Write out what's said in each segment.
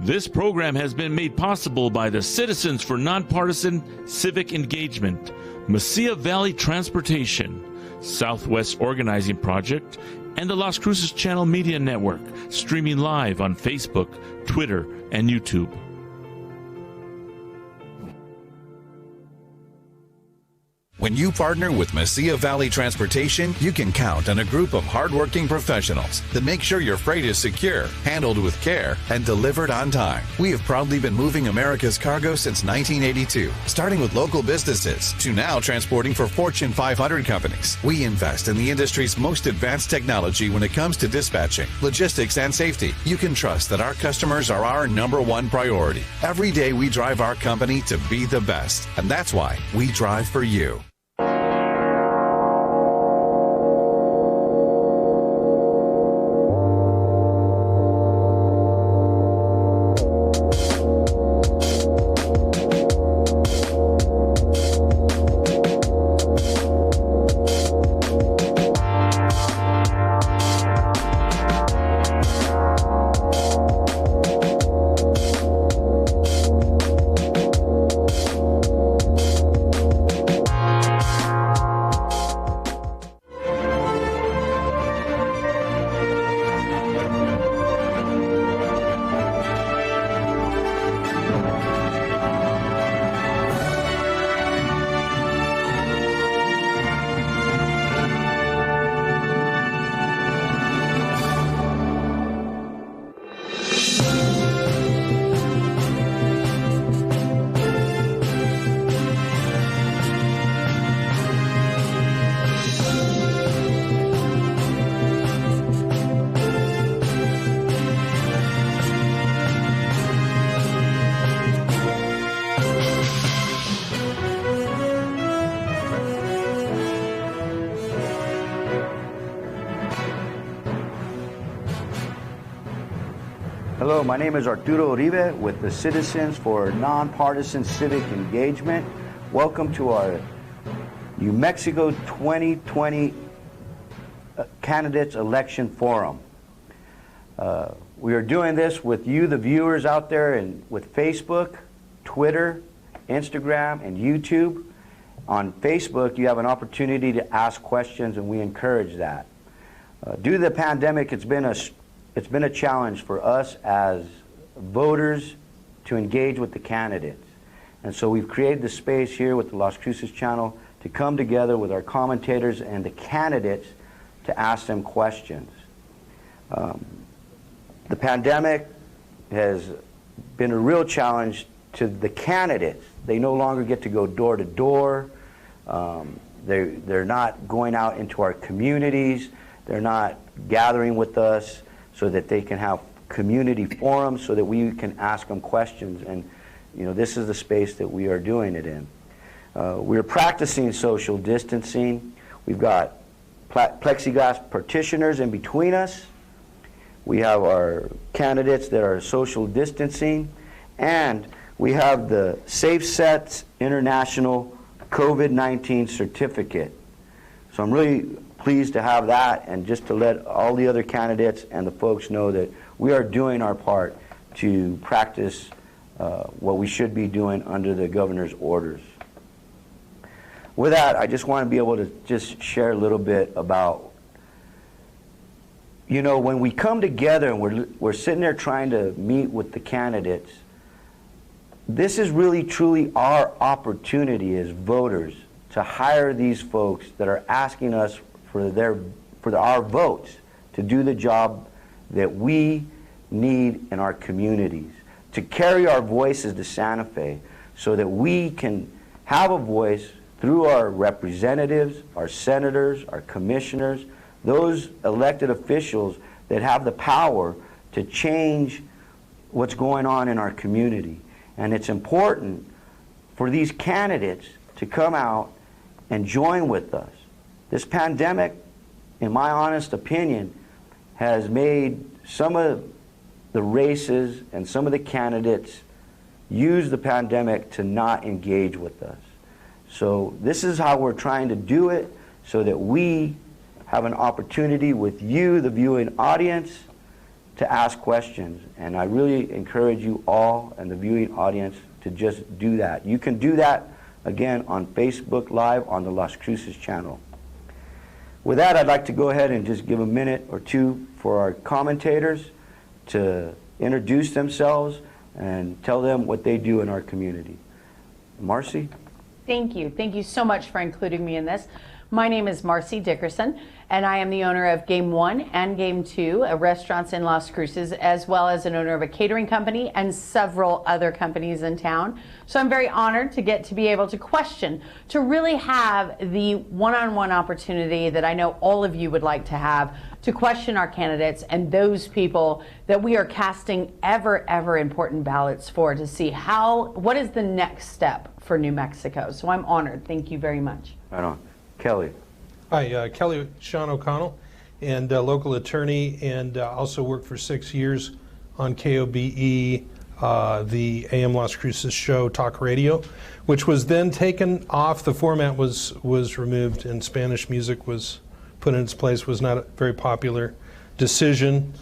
This program has been made possible by the Citizens for Nonpartisan Civic Engagement, Mesilla Valley Transportation, Southwest Organizing Project, and the Las Cruces Channel Media Network, streaming live on Facebook, Twitter, and YouTube. When you partner with Mesilla Valley Transportation, you can count on a group of hardworking professionals that make sure your freight is secure, handled with care, and delivered on time. We have proudly been moving America's cargo since 1982, starting with local businesses to now transporting for Fortune 500 companies. We invest in the industry's most advanced technology when it comes to dispatching, logistics, and safety. You can trust that our customers are our number one priority. Every day we drive our company to be the best, and that's why we drive for you. Hello, my name is Arturo Uribe with the Citizens for Nonpartisan Civic Engagement. Welcome to our New Mexico 2020 Candidates Election Forum. We are doing this with you, the viewers out there, and with Facebook, Twitter, Instagram, and YouTube. On Facebook, you have an opportunity to ask questions, and we encourage that. Due to the pandemic, it's been a challenge for us as voters to engage with the candidates. And so we've created the space here with the Las Cruces channel to come together with our commentators and the candidates to ask them questions. The pandemic has been a real challenge to the candidates. They no longer get to go door to door. They're not going out into our communities. They're not gathering with us so that they can have community forums so that we can ask them questions. And this is the space that we are doing it in. We're practicing social distancing. We've got plexiglass partitioners in between us. We have our candidates that are social distancing, and we have the Safe Sets International COVID-19 certificate. So I'm really pleased to have that, and just to let all the other candidates and the folks know that we are doing our part to practice what we should be doing under the governor's orders. With that, I just want to be able to just share a little bit about, when we come together and we're sitting there trying to meet with the candidates, this is really truly our opportunity as voters to hire these folks that are asking us for our votes to do the job that we need in our communities, to carry our voices to Santa Fe so that we can have a voice through our representatives, our senators, our commissioners, those elected officials that have the power to change what's going on in our community. And it's important for these candidates to come out and join with us. This pandemic, in my honest opinion, has made some of the races and some of the candidates use the pandemic to not engage with us. So this is how we're trying to do it, so that we have an opportunity with you, the viewing audience, to ask questions. And I really encourage you all and the viewing audience to just do that. You can do that, again, on Facebook Live on the Las Cruces channel. With that, I'd like to go ahead and just give a minute or two for our commentators to introduce themselves and tell them what they do in our community. Marcy? Thank you. Thank you so much for including me in this. My name is Marcy Dickerson, and I am the owner of Game 1 and Game 2, restaurants in Las Cruces, as well as an owner of a catering company and several other companies in town. So I'm very honored to get to be able to question, to really have the one-on-one opportunity that I know all of you would like to have, to question our candidates and those people that we are casting ever important ballots for, to see what is the next step for New Mexico. So I'm honored. Thank you very much. Right on. Kelly. Hi, Kelly Sean O'Connell, and local attorney, and also worked for 6 years on KOBE, the AM Las Cruces show, Talk Radio, which was then taken off. The format was removed, and Spanish music was put in its place. Was not a very popular decision,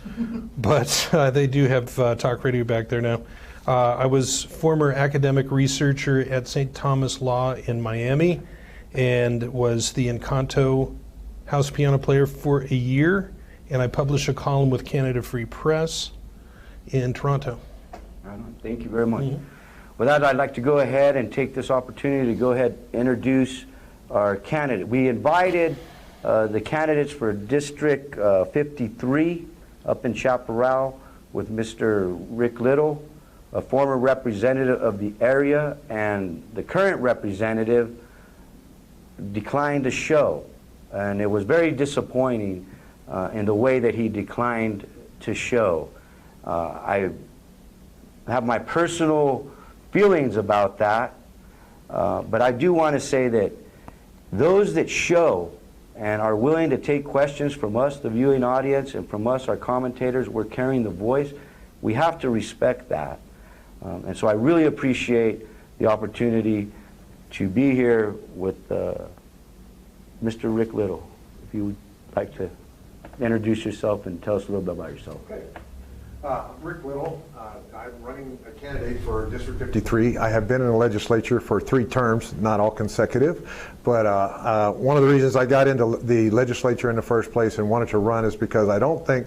but they do have Talk Radio back there now. I was former academic researcher at St. Thomas Law in Miami, and was the Encanto house piano player for a year, and I published a column with Canada Free Press in Toronto. Thank you very much. With that, I'd like to go ahead and take this opportunity to go ahead and introduce our candidate. We invited the candidates for District 53 up in Chaparral with Mr. Rick Little, a former representative of the area, and the current representative declined to show, and it was very disappointing in the way that he declined to show. I have my personal feelings about that, but I do want to say that those that show and are willing to take questions from us, the viewing audience, and from us, our commentators, we're carrying the voice, we have to respect that. And so I really appreciate the opportunity to be here with Mr. Rick Little. If you would like to introduce yourself and tell us a little bit about yourself. Okay. Rick Little. I'm running a candidate for District 53. I have been in the legislature for 3 terms, not all consecutive, but one of the reasons I got into the legislature in the first place and wanted to run is because I don't think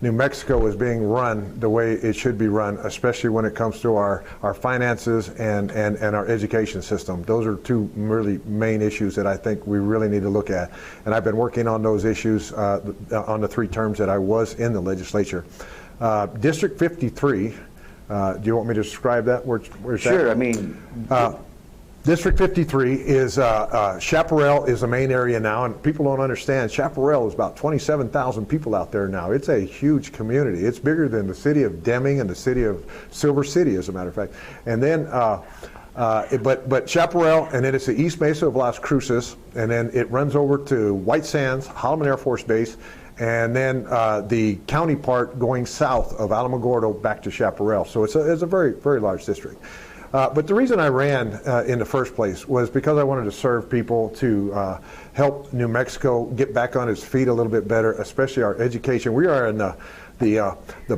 New Mexico is being run the way it should be run, especially when it comes to our finances and our education system. Those are 2 really main issues that I think we really need to look at. And I've been working on those issues on the 3 terms that I was in the legislature. District 53, do you want me to describe that? Where's sure, that? I mean... District 53 is, Chaparral is the main area now, and people don't understand, Chaparral is about 27,000 people out there now. It's a huge community. It's bigger than the city of Deming and the city of Silver City, as a matter of fact. And then, but Chaparral, and then it's the East Mesa of Las Cruces, and then it runs over to White Sands, Holloman Air Force Base, and then the county part going south of Alamogordo back to Chaparral. So it's a very, very large district. But the reason I ran in the first place was because I wanted to serve people, to help New Mexico get back on its feet a little bit better, especially our education. We are in the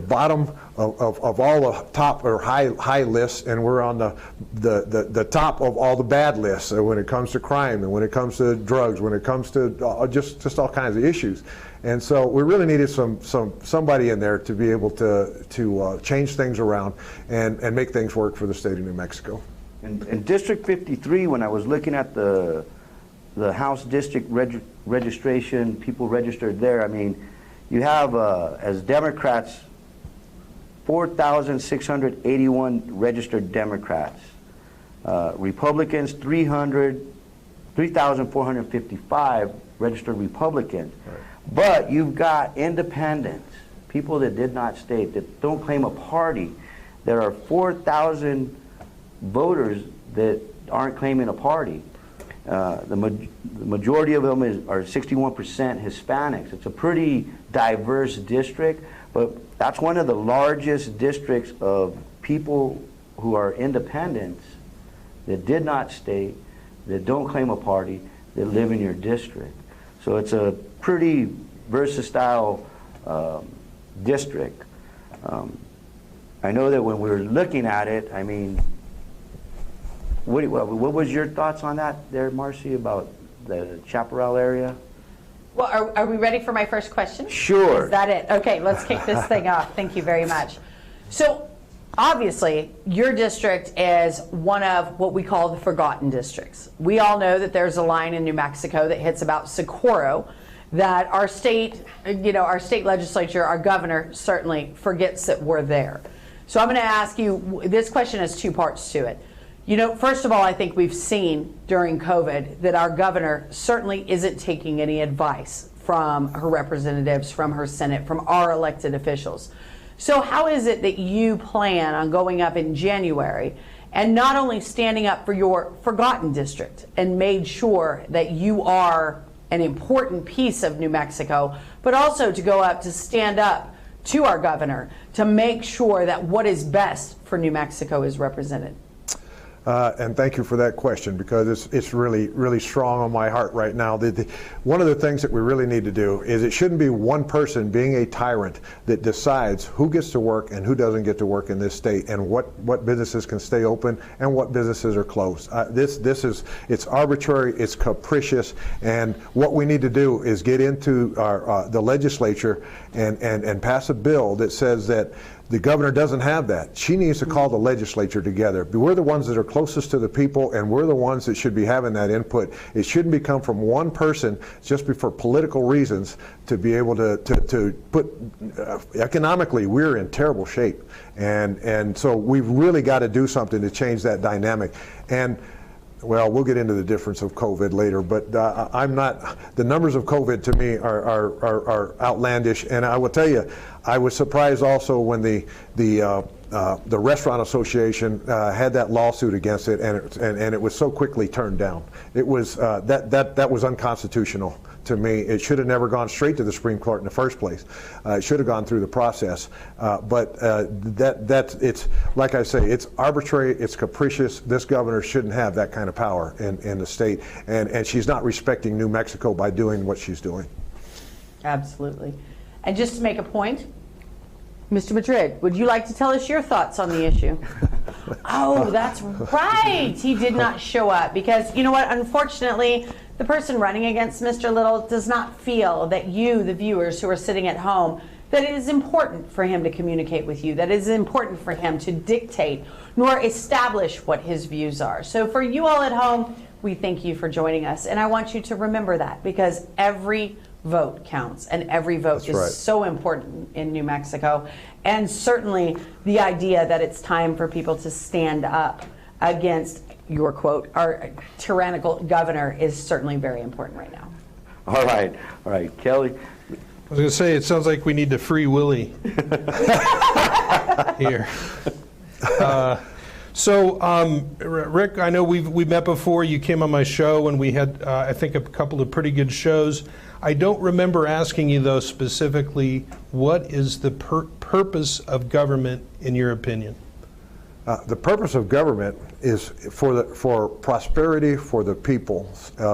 bottom of all the top or high lists, and we're on the top of all the bad lists when it comes to crime and when it comes to drugs, when it comes to just all kinds of issues. And so we really needed somebody in there to be able to change things around and make things work for the state of New Mexico. In District 53, when I was looking at the House District registration, people registered there, I mean, you have, as Democrats, 4,681 registered Democrats. Republicans, 3,455 registered Republicans. Right. But you've got independents, people that did not state, that don't claim a party. There are 4,000 voters that aren't claiming a party. The majority of them are 61% Hispanics. It's a pretty diverse district, but that's one of the largest districts of people who are independents that did not state, that don't claim a party, that live in your district. So it's a pretty versatile district. I know that when we were looking at it, I mean, what was your thoughts on that there, Marcy, about the Chaparral area? Well, are we ready for my first question? Sure. Is that it? Okay, let's kick this thing off. Thank you very much. So, obviously, your district is one of what we call the forgotten districts. We all know that there's a line in New Mexico that hits about Socorro that our state, our state legislature, our governor certainly forgets that we're there. So I'm going to ask you, this question has two parts to it. First of all, I think we've seen during COVID that our governor certainly isn't taking any advice from her representatives, from her Senate, from our elected officials. So how is it that you plan on going up in January and not only standing up for your forgotten district and made sure that you are an important piece of New Mexico, but also to go up to stand up to our governor to make sure that what is best for New Mexico is represented? And thank you for that question, because it's really, really strong on my heart right now. One of the things that we really need to do is, it shouldn't be one person being a tyrant that decides who gets to work and who doesn't get to work in this state, and what businesses can stay open and what businesses are closed. It's arbitrary, it's capricious, and what we need to do is get into the legislature and pass a bill that says that the governor doesn't have that. She needs to call the legislature together. We're the ones that are closest to the people, and we're the ones that should be having that input. It shouldn't become from one person just for political reasons to be able to put, economically, we're in terrible shape. And so we've really got to do something to change that dynamic. And well, we'll get into the difference of COVID later, but the numbers of COVID to me are outlandish. And I will tell you, I was surprised also when the Restaurant Association had that lawsuit against it, and it was so quickly turned down. It was that was unconstitutional to me. It should have never gone straight to the Supreme Court in the first place. It should have gone through the process. But it's like I say, it's arbitrary, it's capricious. This governor shouldn't have that kind of power in the state, and she's not respecting New Mexico by doing what she's doing. Absolutely. And just to make a point, Mr. Madrid, would you like to tell us your thoughts on the issue? Oh, that's right. He did not show up because, you know what, unfortunately, the person running against Mr. Little does not feel that you, the viewers who are sitting at home, that it is important for him to communicate with you, that it is important for him to dictate nor establish what his views are. So for you all at home, we thank you for joining us. And I want you to remember that, because every vote counts, and every vote is so important in New Mexico. And certainly the idea that it's time for people to stand up against, your quote, our tyrannical governor is certainly very important right now. All right, Kelly. I was going to say, it sounds like we need to free Willie here. Rick, I know we met before. You came on my show, and we had, I think, a couple of pretty good shows. I don't remember asking you, though, specifically, what is the purpose of government, in your opinion? The purpose of government is for prosperity for the people,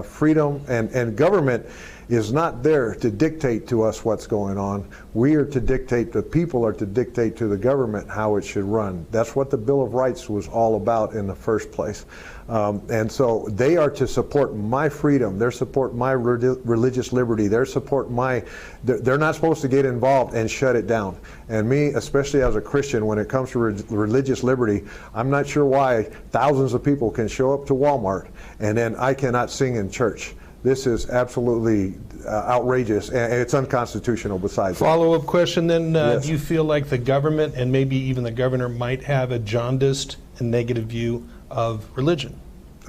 freedom, and government is not there to dictate to us what's going on. We are to dictate, the people are to dictate to the government how it should run. That's what the Bill of Rights was all about in the first place. And so they are to support my freedom, they support my religious liberty, they support they're not supposed to get involved and shut it down. And me, especially as a Christian, when it comes to religious liberty, I'm not sure why thousands of people can show up to Walmart and then I cannot sing in church. This is absolutely outrageous, and it's unconstitutional besides. Follow-up question then, yes. Do you feel like the government, and maybe even the governor, might have a jaundiced and negative view of religion?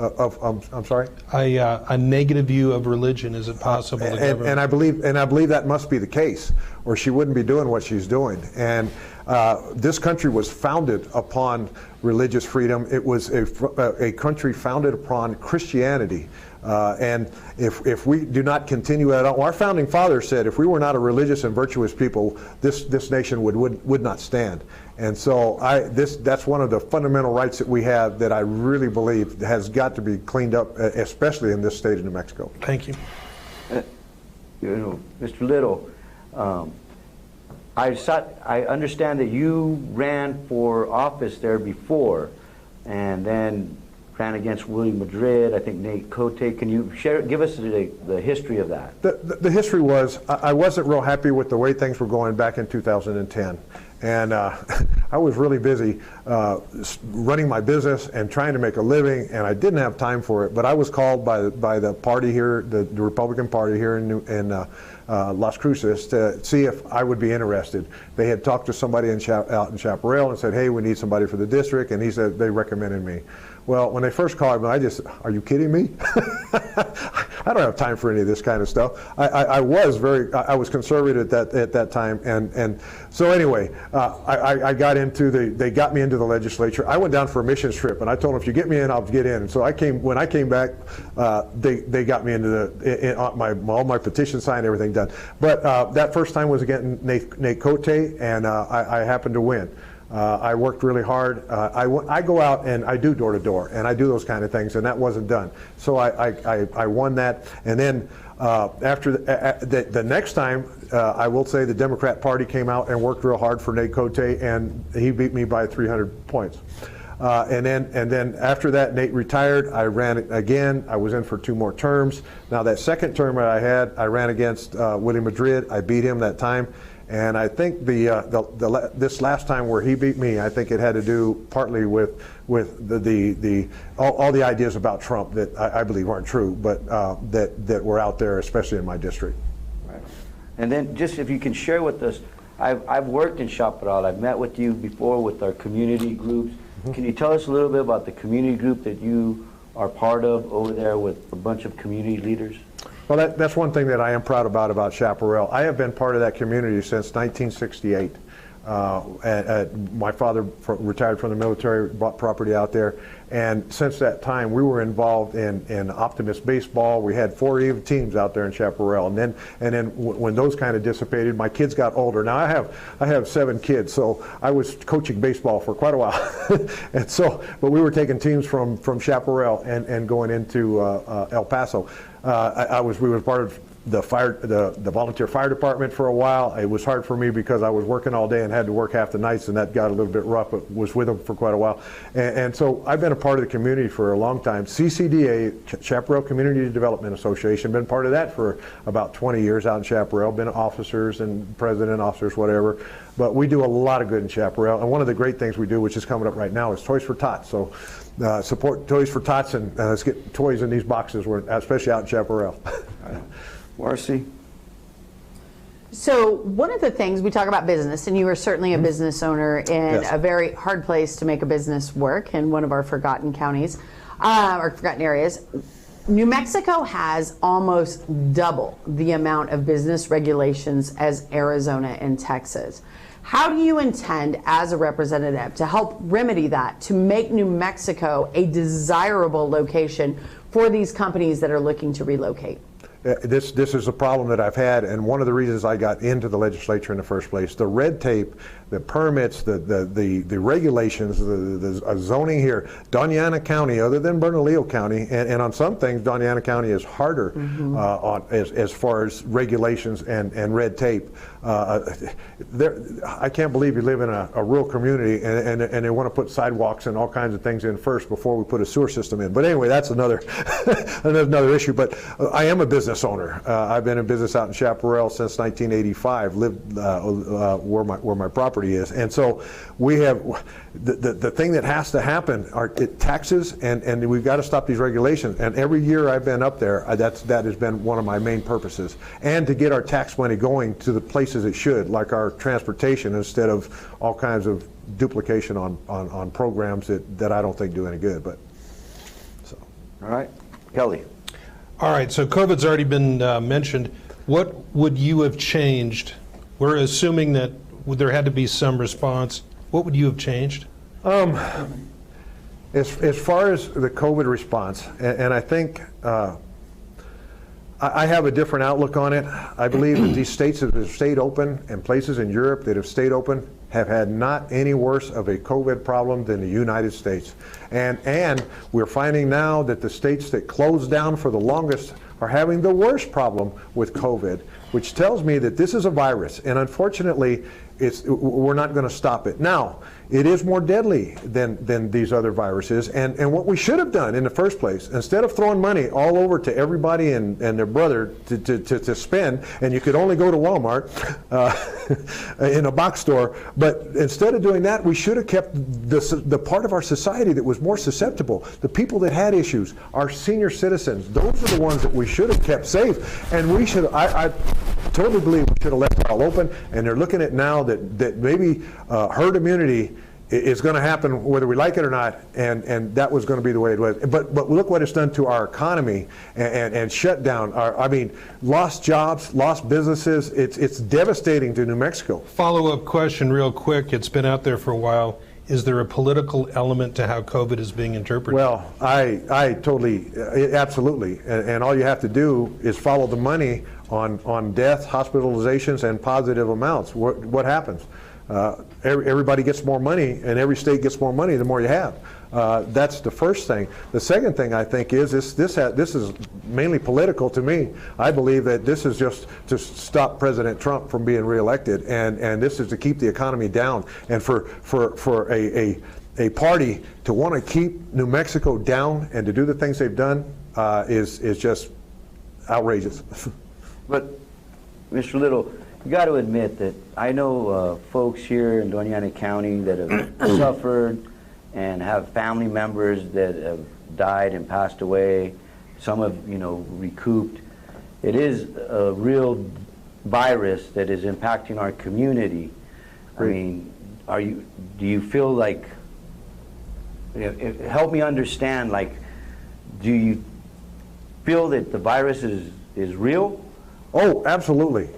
I'm sorry? A negative view of religion, is it possible? And I believe that must be the case, or she wouldn't be doing what she's doing. And this country was founded upon religious freedom. It was a country founded upon Christianity. And if we do not continue that on, our founding fathers said if we were not a religious and virtuous people, this nation would not stand. And so that's one of the fundamental rights that we have that I really believe has got to be cleaned up, especially in this state of New Mexico. Thank you. Mr. Little, I understand that you ran for office there before, and then ran against Willie Madrid, I think Nate Cote. Can you give us the history of that? The history was, I wasn't real happy with the way things were going back in 2010. And I was really busy running my business and trying to make a living, and I didn't have time for it. But I was called by the party here, the Republican Party here in Las Cruces, to see if I would be interested. They had talked to somebody out in Chaparral and said, hey, we need somebody for the district, and he said they recommended me. Well, when they first called me, are you kidding me? I don't have time for any of this kind of stuff. I was conservative at that time, and so anyway, I got into they got me into the legislature. I went down for a missions trip, and I told them, if you get me in, I'll get in. And so when I came back, they got me into all my petitions signed, everything done. But that first time was against Nate Cote, and I happened to win. I worked really hard. I go out and I do door-to-door, and I do those kind of things, and that wasn't done. So I won that. And then after the next time, I will say the Democrat Party came out and worked real hard for Nate Cote, and he beat me by 300 points. And then after that, Nate retired. I ran it again. I was in for 2 more terms. Now that second term that I ran against Willie Madrid. I beat him that time. And I think this last time where he beat me, I think it had to do partly with all the ideas about Trump that I believe aren't true, but that were out there, especially in my district. Right. And then just if you can share with us, I've worked in Chaparral. I've met with you before with our community groups. Mm-hmm. Can you tell us a little bit about the community group that you are part of over there with a bunch of community leaders? Well, that's one thing that I am proud about Chaparral. I have been part of that community since 1968. My father retired from the military, bought property out there, and since that time we were involved in Optimist baseball. We had 4 even teams out there in Chaparral, and then when those kind of dissipated, my kids got older. Now I have 7 kids, so I was coaching baseball for quite a while, and so but we were taking teams from Chaparral and going into El Paso. We were part of the volunteer fire department for a while. It was hard for me because I was working all day and had to work half the nights, and that got a little bit rough, but was with them for quite a while. And so I've been a part of the community for a long time. CCDA, Chaparral Community Development Association, been part of that for about 20 years out in Chaparral, been officers and president, officers, whatever. But we do a lot of good in Chaparral, and one of the great things we do, which is coming up right now, is Toys for Tots. So support Toys for Tots, and let's get toys in these boxes, especially out in Chaparral. Marcy? So one of the things, we talk about business, and you are certainly a business owner in a very hard place to make a business work in one of our forgotten counties, or forgotten areas. New Mexico has almost double the amount of business regulations as Arizona and Texas. How do you intend, as a representative, to help remedy that, to make New Mexico a desirable location for these companies that are looking to relocate? This is a problem that I've had, and one of the reasons I got into the legislature in the first place. The red tape, the permits, the regulations, the zoning here. Doña County, other than Bernalillo County, and on some things, Doña County is harder as far as regulations and red tape. I can't believe you live in a rural community and they want to put sidewalks and all kinds of things in first before we put a sewer system in. But anyway, that's another another issue. But I am a business owner. I've been in business out in Chaparral since 1985. Lived where my property is, and so we have the thing that has to happen are taxes, and we've got to stop these regulations. And every year I've been up there, that has been one of my main purposes, and to get our tax money going to the places it should, like our transportation, instead of all kinds of duplication on programs that I don't think do any good. But so, all right, Kelly. All right, so COVID's already been mentioned. What would you have changed? We're assuming that there had to be some response. What would you have changed? As far as the COVID response, and I think I have a different outlook on it. I believe that these states that have stayed open and places in Europe that have stayed open have had not any worse of a COVID problem than the United States. And we're finding now that the states that closed down for the longest are having the worst problem with COVID, which tells me that this is a virus. And unfortunately, we're not going to stop it. Now, it is more deadly than these other viruses, and what we should have done in the first place, instead of throwing money all over to everybody and their brother to spend, and you could only go to Walmart in a box store, but instead of doing that, we should have kept the part of our society that was more susceptible, the people that had issues, our senior citizens. Those are the ones that we should have kept safe, and we should. I totally believe we should have left it all open, and they're looking at now that maybe herd immunity is going to happen whether we like it or not, and that was going to be the way it was. But look what it's done to our economy and shut down. Lost jobs, lost businesses. It's devastating to New Mexico. Follow-up question real quick. It's been out there for a while. Is there a political element to how COVID is being interpreted? Well, I totally, absolutely. And all you have to do is follow the money on death, hospitalizations, and positive amounts. What happens? Everybody gets more money, and every state gets more money the more you have. That's the first thing. The second thing I think is this is mainly political to me. I believe that this is just to stop President Trump from being reelected, and this is to keep the economy down. And for a party to want to keep New Mexico down and to do the things they've done is just outrageous. But, Mr. Little, you got to admit that I know folks here in Doña Ana County that have suffered and have family members that have died and passed away. Some have, recouped. It is a real virus that is impacting our community. I mean, do you feel like, help me understand, like, do you feel that the virus is real? Oh, absolutely.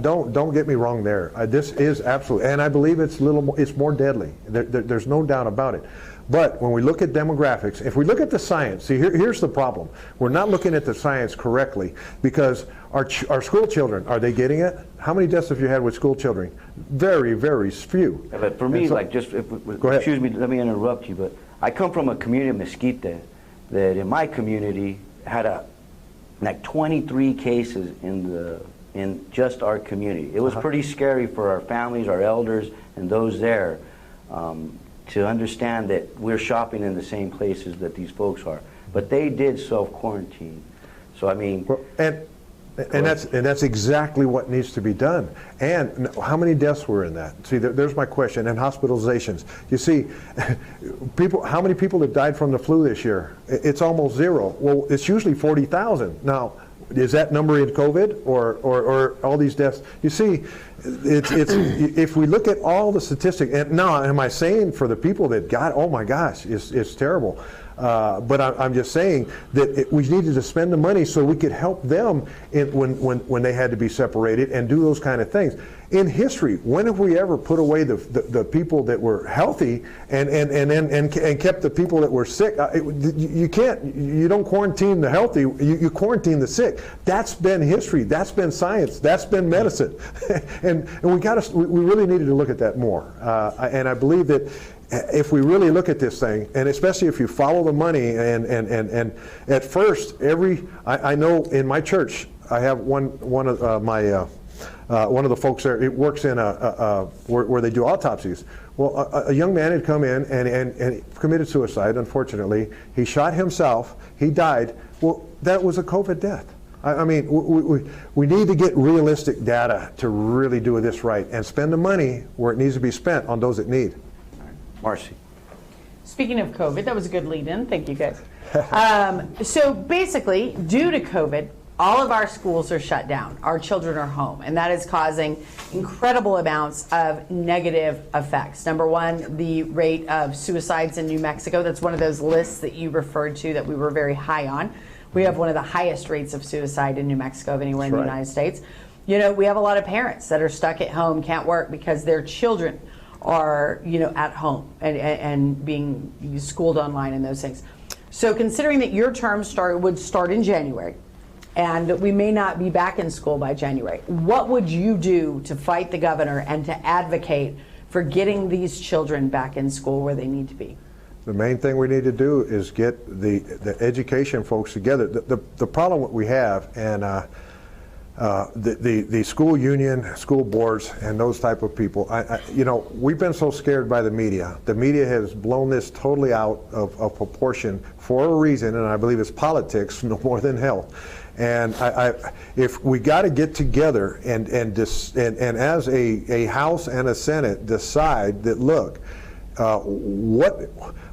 Don't get me wrong there. This is absolutely, and I believe it's more deadly. There's no doubt about it. But when we look at demographics, if we look at the science, see, here's the problem. We're not looking at the science correctly, because our school children, are they getting it? How many deaths have you had with school children? Very, very few. Yeah, but for me, go ahead. Excuse me, let me interrupt you, but I come from a community of Mesquite that in my community had like 23 cases in just our community. It was pretty scary for our families, our elders, and those there to understand that we're shopping in the same places that these folks are. But they did self-quarantine. So I mean, and that's exactly what needs to be done. And how many deaths were in that? See, there's my question. And hospitalizations. You see, how many people have died from the flu this year? It's almost zero. Well, it's usually 40,000. Now, is that number in COVID or all these deaths? You see, if we look at all the statistics, and now, am I saying for the people that got, oh my gosh, it's terrible. But I'm just saying that we needed to spend the money so we could help them when they had to be separated and do those kind of things. In history, when have we ever put away the people that were healthy and kept the people that were sick? You don't quarantine the healthy, you quarantine the sick. That's been history, that's been science, that's been medicine. and we really needed to look at that more. And I believe that if we really look at this thing, and especially if you follow the money, and at first, I know in my church, I have one of the folks there, it works in where they do autopsies. Well, a young man had come in and committed suicide, unfortunately. He shot himself, he died. Well, that was a COVID death. I mean, we need to get realistic data to really do this right and spend the money where it needs to be spent on those that need. Marcy. Speaking of COVID, that was a good lead-in. Thank you, guys. So basically, due to COVID, all of our schools are shut down. Our children are home, and that is causing incredible amounts of negative effects. Number one, the rate of suicides in New Mexico. That's one of those lists that you referred to that we were very high on. We have one of the highest rates of suicide in New Mexico of anywhere in the United States. We have a lot of parents that are stuck at home, can't work because their children are at home and being schooled online and those things. So considering that your term would start in January and we may not be back in school by January, what would you do to fight the governor and to advocate for getting these children back in school where they need to be? The main thing we need to do is get the education folks together. The problem that we have, and the school union, school boards, and those type of people. You know, we've been so scared by the media. The media has blown this totally out of proportion for a reason, and I believe it's politics no more than health. And if we got to get together and as a House and a Senate decide that, look,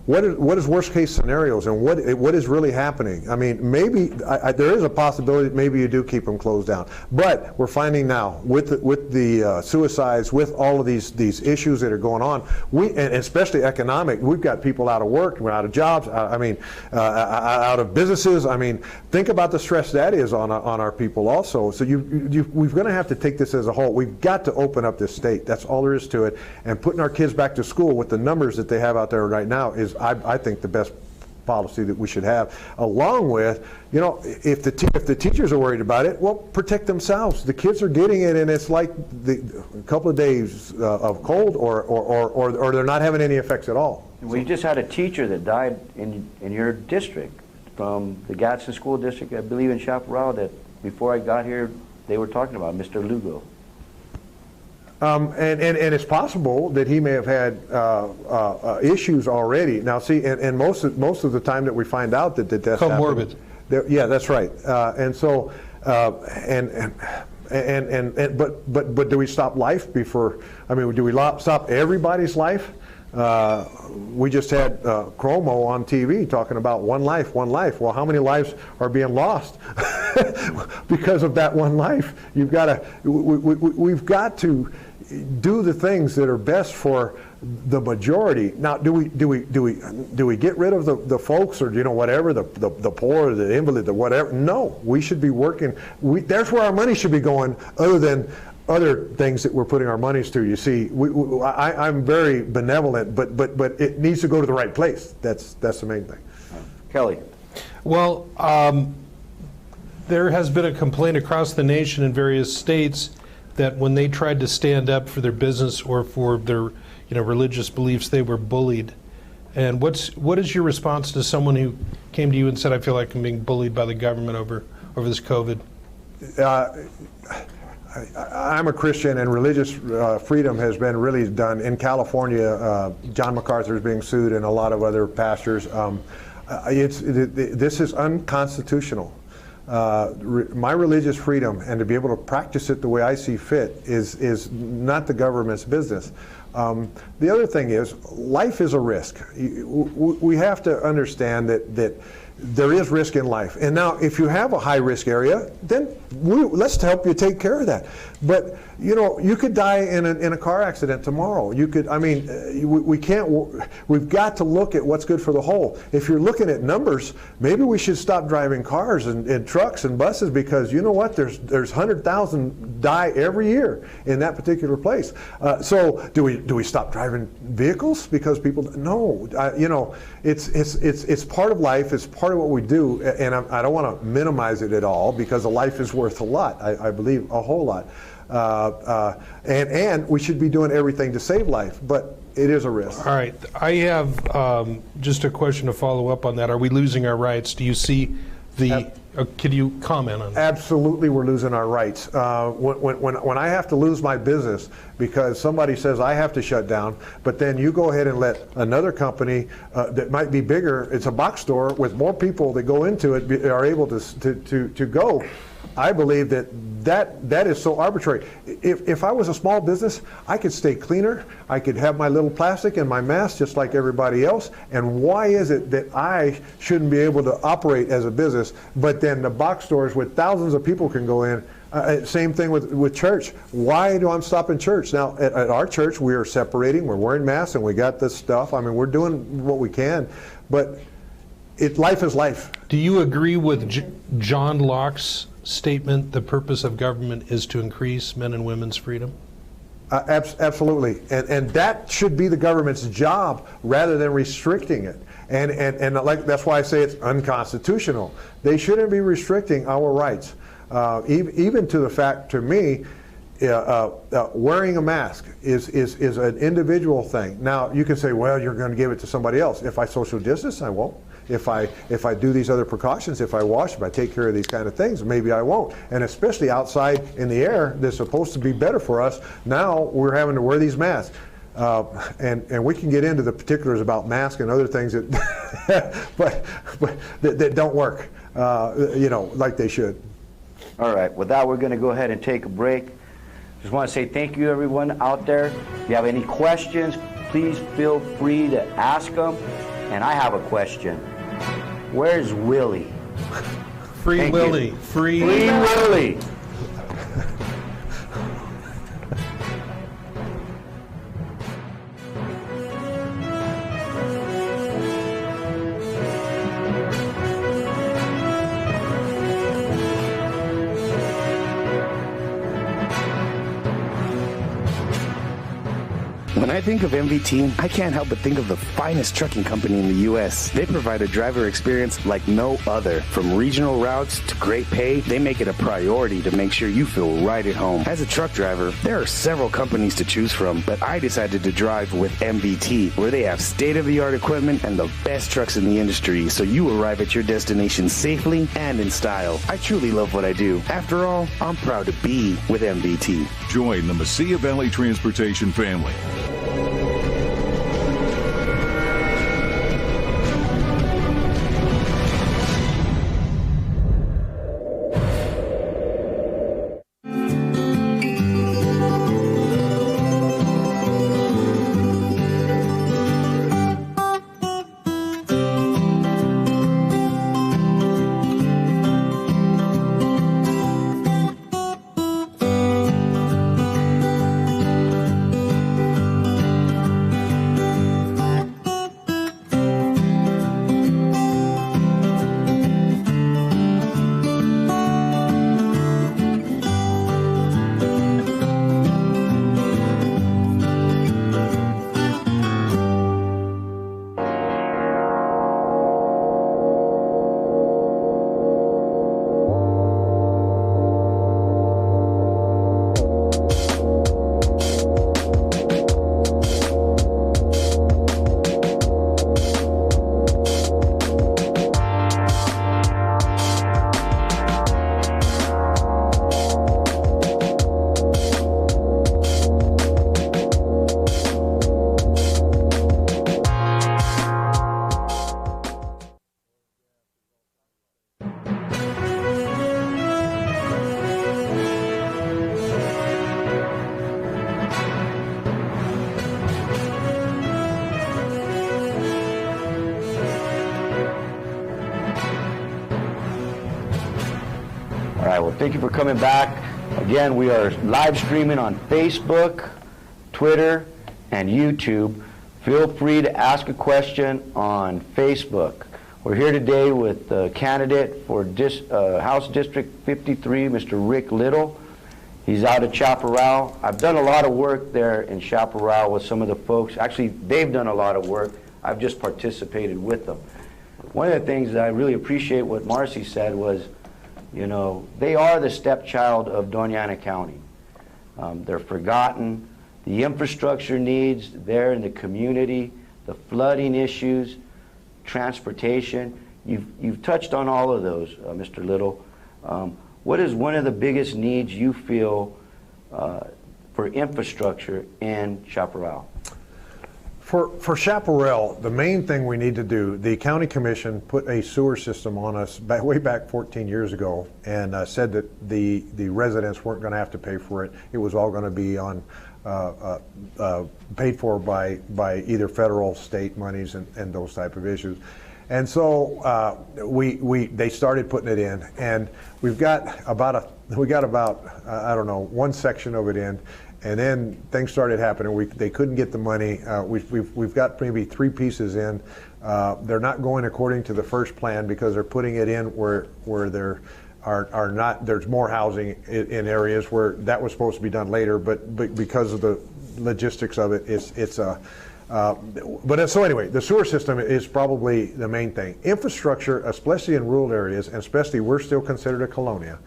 what is worst case scenarios and what is really happening? I mean, maybe there is a possibility that maybe you do keep them closed down, but we're finding now with the suicides, with all of these issues that are going on, and especially economic, we've got people out of work, we're out of jobs. I mean, out of businesses. I mean, think about the stress that is on our people also. So we're going to have to take this as a whole. We've got to open up this state. That's all there is to it. And putting our kids back to school with the numbers that they have out there right now is, I think, the best policy that we should have, along with, you know, if the teachers are worried about it, well, protect themselves. The kids are getting it, and it's like a couple of days of cold, or they're not having any effects at all. We just had a teacher that died in your district, from the Gadsden School District, I believe in Chaparral, that before I got here, they were talking about Mr. Lugo. And it's possible that he may have had issues already. Now, see, and most of the time that we find out that that's comorbid. Yeah, that's right. And so, but do we stop life before? I mean, do we stop everybody's life? We just had Cuomo on TV talking about one life, one life. Well, how many lives are being lost because of that one life? We've got to do the things that are best for the majority. Now, do we get rid of the folks, or, you know, whatever, the poor, the invalid, the whatever? No, we should be working. There's where our money should be going, other than other things that we're putting our monies to. You see, I'm very benevolent, but it needs to go to the right place. That's the main thing. Kelly. Well, there has been a complaint across the nation in various states that when they tried to stand up for their business or for their, you know, religious beliefs, they were bullied. And what is your response to someone who came to you and said, I feel like I'm being bullied by the government over this COVID? I'm a Christian, and religious freedom has been really done in California. John MacArthur is being sued, and a lot of other pastors. This is unconstitutional. My religious freedom, and to be able to practice it the way I see fit, is not the government's business. The other thing is, life is a risk. We have to understand that there is risk in life. And now, if you have a high-risk area, then let's help you take care of that. But, you know, you could die in a car accident tomorrow. You could, I mean, we've got to look at what's good for the whole. If you're looking at numbers, maybe we should stop driving cars and trucks and buses, because, you know what, there's 100,000 die every year in that particular place. So do we stop driving vehicles because people? No, you know, it's part of life. It's part of what we do, and I don't want to minimize it at all, because a life is worth a lot. I believe a whole lot. And we should be doing everything to save life, but it is a risk. All right. I have just a question to follow up on that. Are we losing our rights? Do you see the... Could you comment on that? Absolutely, we're losing our rights. When I have to lose my business because somebody says I have to shut down, but then you go ahead and let another company that might be bigger, it's a box store with more people that go into it, are able to go. I believe that is so arbitrary. If I was a small business, I could stay cleaner. I could have my little plastic and my mask just like everybody else. And why is it that I shouldn't be able to operate as a business, but then the box stores with thousands of people can go in? Same thing with church. Why do I stop in church? Now, at our church, we are separating. We're wearing masks, and we got this stuff. I mean, we're doing what we can, but life is life. Do you agree with John Locke's statement, the purpose of government is to increase men and women's freedom? Absolutely, and that should be the government's job rather than restricting it. And like, that's why I say it's unconstitutional. They shouldn't be restricting our rights, even to the fact, to me, wearing a mask is an individual thing. Now, you can say, well, you're going to give it to somebody else. If I social distance, I won't. If I do these other precautions, if I wash, if I take care of these kind of things, maybe I won't. And especially outside in the air that's supposed to be better for us, now we're having to wear these masks. And we can get into the particulars about masks and other things that, but that don't work, like they should. All right, with that, we're going to go ahead and take a break. Just want to say thank you, everyone out there. If you have any questions, please feel free to ask them. And I have a question. Where's Willie? Free Willie. Free Willie. When I think of MVT, I can't help but think of the finest trucking company in the U.S. They provide a driver experience like no other. From regional routes to great pay, they make it a priority to make sure you feel right at home. As a truck driver, there are several companies to choose from, but I decided to drive with MVT, where they have state-of-the-art equipment and the best trucks in the industry, so you arrive at your destination safely and in style. I truly love what I do. After all, I'm proud to be with MVT. Join the Mesilla Valley Transportation family. All right, well, thank you for coming back. Again, we are live streaming on Facebook, Twitter, and YouTube. Feel free to ask a question on Facebook. We're here today with the candidate for House District 53, Mr. Rick Little. He's out of Chaparral. I've done a lot of work there in Chaparral with some of the folks. Actually, they've done a lot of work. I've just participated with them. One of the things that I really appreciate what Marcy said was, you know, they are the stepchild of Doña Ana County. They're forgotten. The infrastructure needs there in the community, the flooding issues, transportation. You've touched on all of those, Mr. Little. What is one of the biggest needs you feel for infrastructure in Chaparral? For Chaparral, the main thing we need to do, the county commission put a sewer system on us way back 14 years ago and said that the residents weren't going to have to pay for it. It was all going to be on paid for by either federal, state monies and those type of issues. And so they started putting it in, and we got about I don't know, one section of it in. And then things started happening. They couldn't get the money. We've got maybe 3 pieces in. They're not going according to the first plan because they're putting it in where there are not. There's more housing in areas where that was supposed to be done later, but because of the logistics of it, so anyway, the sewer system is probably the main thing. Infrastructure, especially in rural areas, and especially we're still considered a colonia.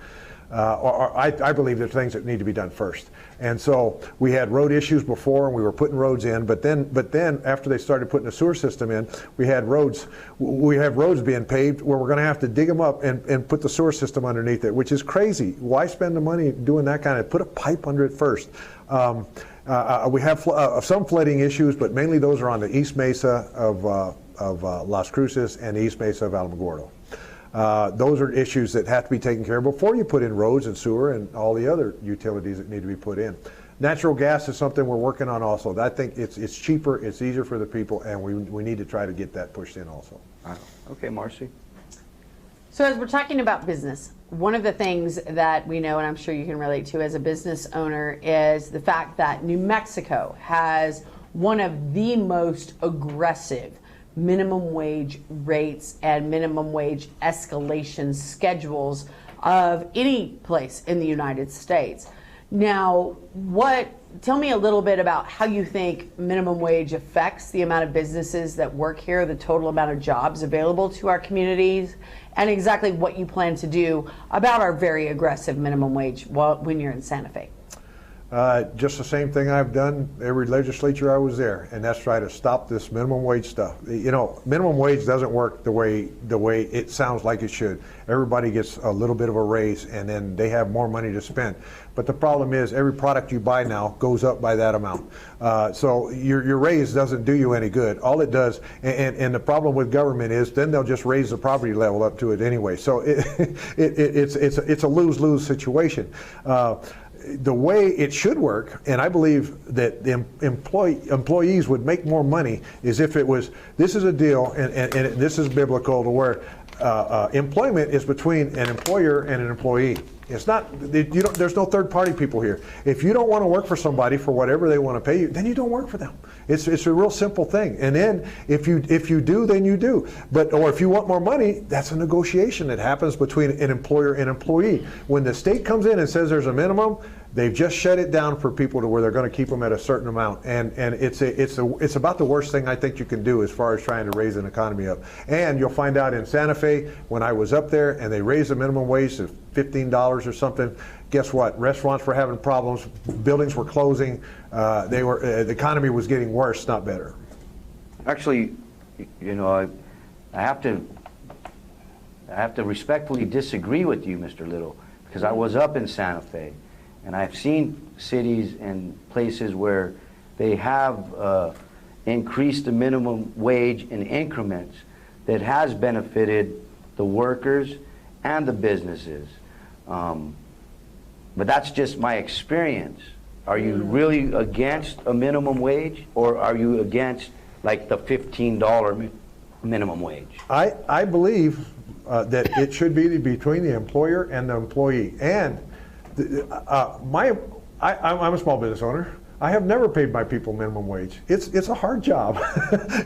I believe there's things that need to be done first. And so we had road issues before, and we were putting roads in. But then after they started putting a sewer system in, we have roads being paved where we're going to have to dig them up and put the sewer system underneath it, which is crazy. Why spend the money doing that kind of? Put a pipe under it first. We have some flooding issues, but mainly those are on the East Mesa of Las Cruces and the East Mesa of Alamogordo. Those are issues that have to be taken care of before you put in roads and sewer and all the other utilities that need to be put in. Natural gas is something we're working on also. I think it's cheaper, it's easier for the people, and we need to try to get that pushed in also. Okay, Marcy. So as we're talking about business, one of the things that we know, and I'm sure you can relate to as a business owner, is the fact that New Mexico has one of the most aggressive minimum wage rates and minimum wage escalation schedules of any place in the United States. Now, tell me a little bit about how you think minimum wage affects the amount of businesses that work here, the total amount of jobs available to our communities, and exactly what you plan to do about our very aggressive minimum wage when you're in Santa Fe. Just the same thing I've done every legislature I was there, and that's try to stop this minimum wage stuff. You know, minimum wage doesn't work the way it sounds like it should. Everybody gets a little bit of a raise, and then they have more money to spend. But the problem is every product you buy now goes up by that amount. So your raise doesn't do you any good. All it does, and the problem with government is then they'll just raise the poverty level up to it anyway. So it's a lose-lose situation. The way it should work, and I believe that the employees would make more money, is if it was, this is a deal, and this is biblical, to where employment is between an employer and an employee. It's not, there's no third party people here. If you don't want to work for somebody for whatever they want to pay you, then you don't work for them. It's a real simple thing. And then if you do, then you do. Or if you want more money, that's a negotiation that happens between an employer and employee. When the state comes in and says there's a minimum, they've just shut it down for people to where they're going to keep them at a certain amount. And it's about the worst thing I think you can do as far as trying to raise an economy up. And you'll find out in Santa Fe, when I was up there and they raised the minimum wage to $15 or something, guess what? Restaurants were having problems, buildings were closing, the economy was getting worse, not better. Actually, you know, I have to respectfully disagree with you, Mr. Little, because I was up in Santa Fe, and I've seen cities and places where they have increased the minimum wage in increments that has benefited the workers and the businesses. But that's just my experience. Are you really against a minimum wage, or are you against like the $15 minimum wage? I believe that it should be between the employer and the employee. And I'm a small business owner. I have never paid my people minimum wage. It's a hard job.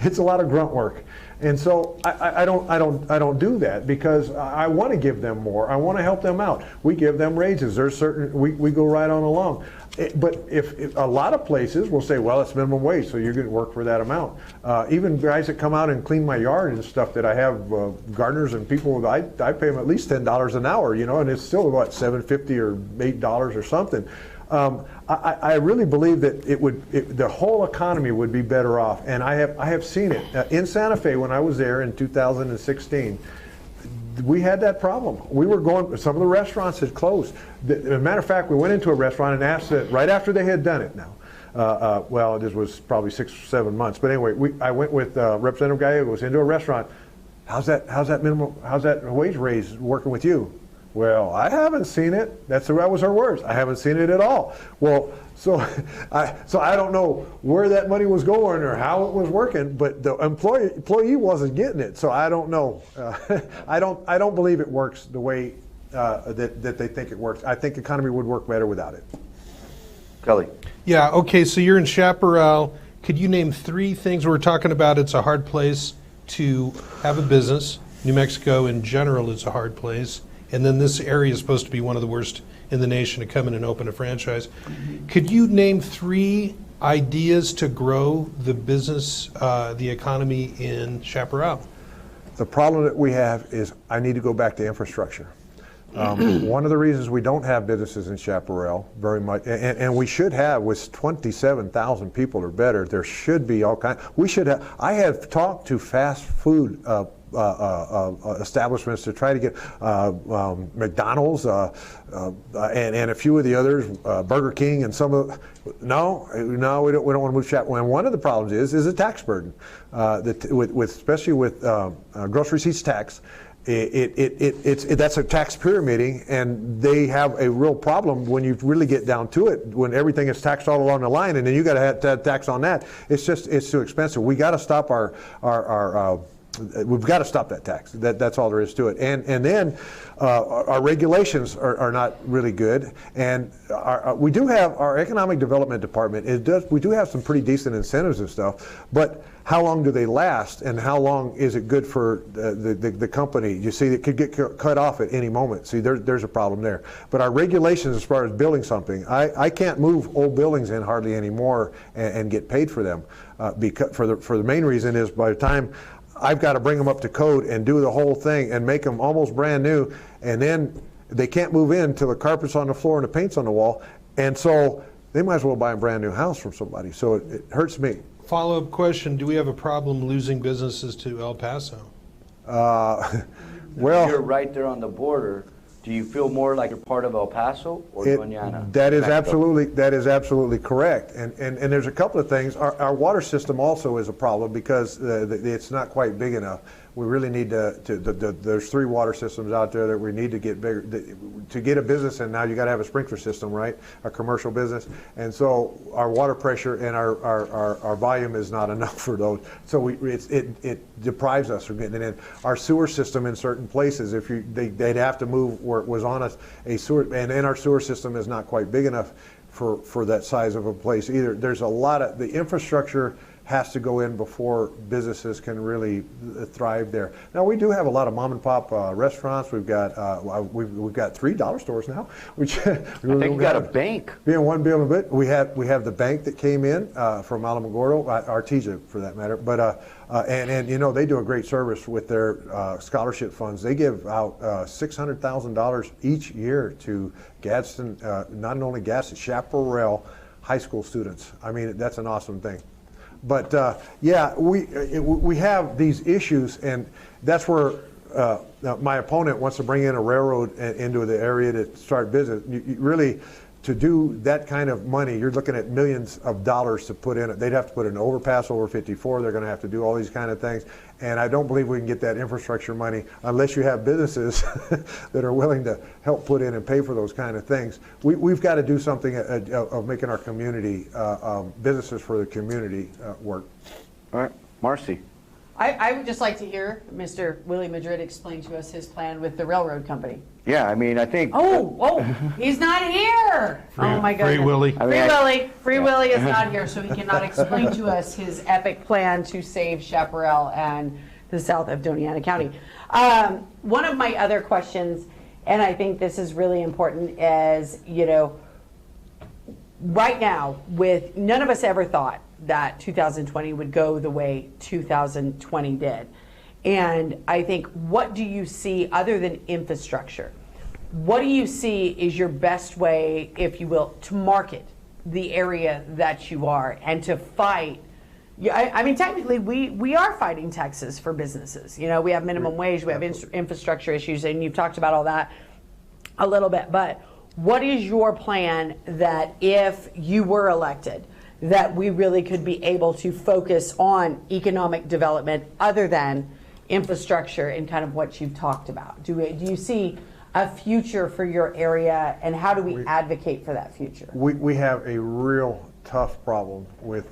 It's a lot of grunt work, and so I don't do that because I want to give them more. I want to help them out. We give them raises. There's certain we go right on along. But if a lot of places will say, well, it's minimum wage, so you're going to work for that amount. Even guys that come out and clean my yard and stuff, that I have gardeners and people, I pay them at least $10 an hour, you know, and it's still what, $7.50 or $8 or something. I really believe that the whole economy would be better off, and I have seen it in Santa Fe when I was there in 2016. We had that problem. We were going, some of the restaurants had closed. As a matter of fact, we went into a restaurant and asked it right after they had done it now. Well, this was probably 6 or 7 months. But anyway, I went with Representative Gallegos into a restaurant. How's that wage raise working with you? Well, I haven't seen it. That was her words. I haven't seen it at all. Well, so I don't know where that money was going or how it was working, but the employee wasn't getting it. So I don't know. I don't believe it works the way that they think it works. I think the economy would work better without it. Kelly. Yeah. Okay. So you're in Chaparral. Could you name 3 things? We're talking about it's a hard place to have a business. New Mexico in general is a hard place. And then this area is supposed to be one of the worst in the nation to come in and open a franchise. Could you name 3 ideas to grow the business, the economy in Chaparral? The problem that we have is I need to go back to infrastructure. One of the reasons we don't have businesses in Chaparral very much, and we should have, with 27,000 people or better, there should be all kinds. We should have. I have talked to fast food establishments to try to get McDonald's and a few of the others, Burger King and some of. No, we don't want to move Chaparral. And one of the problems is a tax burden, especially with gross receipts tax. That's a tax pyramiding, and they have a real problem when you really get down to it. When everything is taxed all along the line, and then you got to have tax on that. It's too expensive. We got to stop we've got to stop that tax. That's all there is to it. And then our regulations are not really good. And we do have our economic development department. We do have some pretty decent incentives and stuff, but how long do they last, and how long is it good for the company? You see, it could get cut off at any moment. See, there's a problem there. But our regulations, as far as building something, I can't move old buildings in hardly anymore and get paid for them, because for the main reason is by the time I've got to bring them up to code and do the whole thing and make them almost brand new, and then they can't move in till the carpet's on the floor and the paint's on the wall, and so they might as well buy a brand new house from somebody. So it hurts me. Follow-up question, do we have a problem losing businesses to El Paso? Well, you're right there on the border. Do you feel more like you're part of El Paso or Doñana? That is absolutely correct. And there's a couple of things. Our water system also is a problem because it's not quite big enough. We really need there's 3 water systems out there that we need to get bigger. To get a business, and now you got to have a sprinkler system, right? A commercial business. And so our water pressure and our volume is not enough for those. So it deprives us from getting it in. Our sewer system in certain places, they'd have to move where it was on a sewer, and our sewer system is not quite big enough for that size of a place either. There's a lot of, the infrastructure has to go in before businesses can really thrive there. Now we do have a lot of mom and pop restaurants. We've got 3 dollar stores now, which I think we got a bank. Being one building, but we have the bank that came in from Alamogordo, Artesia for that matter. But and you know, they do a great service with their scholarship funds. They give out $600,000 each year to Gadsden, not only Gadsden, Chaparral high school students. I mean, that's an awesome thing. But yeah, we have these issues, and that's where my opponent wants to bring in a railroad into the area to start business. Really, to do that kind of money, you're looking at millions of dollars to put in it. They'd have to put an overpass over 54. They're going to have to do all these kind of things. And I don't believe we can get that infrastructure money unless you have businesses that are willing to help put in and pay for those kind of things. We've got to do something of making our community, businesses for the community work. All right, Marcy. I would just like to hear Mr. Willie Madrid explain to us his plan with the railroad company. Yeah, I mean, I think... Oh, he's not here! Oh my goodness. Free Willie. Free Willie is not here, so he cannot explain to us his epic plan to save Chaparral and the south of Doñana County. One of my other questions, and I think this is really important, is, you know, right now, with none of us ever thought that 2020 would go the way 2020 did. And I think, what do you see other than infrastructure? What do you see is your best way, if you will, to market the area that you are and to fight? I mean, technically, we are fighting Texas for businesses. You know, we have minimum wage, we have infrastructure issues, and you've talked about all that a little bit. But what is your plan that if you were elected, that we really could be able to focus on economic development other than infrastructure and kind of what you've talked about? Do you see a future for your area, and how do we advocate for that future? We have a real tough problem with